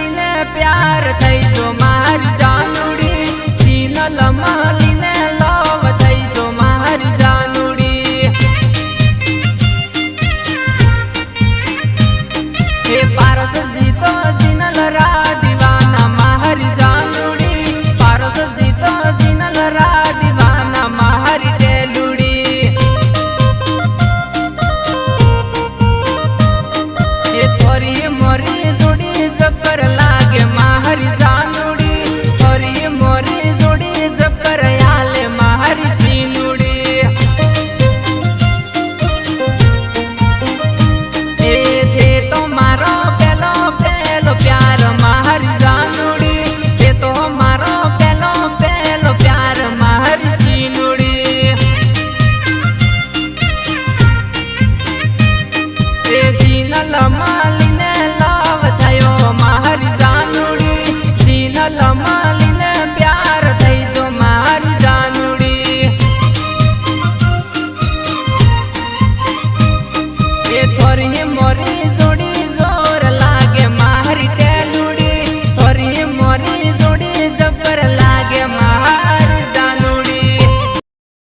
मालीने प्यार थईसो मारी जानुड़ी सीनल मालीने लव थईसो मारी जानुड़ी हे पारस जीतो सीनल रा दीवाना मारी जानुड़ी पारस जीतो सीनल रा दीवाना मारी टेलुड़ी ये थोरी मोरी जोड़ी जबर लागे मारी जानुड़ी थोरी मोरी जोड़ी जबर याले मारी सीनुड़ी ए थे तो मारो पेलो पेलो प्यार मारी जानुड़ी ये तो मारो पेलो पेलो प्यार मारी सीनुड़ी ए सीनल मालीने लव थयो मारी जानुड़ी सीनल मालीने प्यार थईसो मारी जानुड़ी ए थोरी मोरी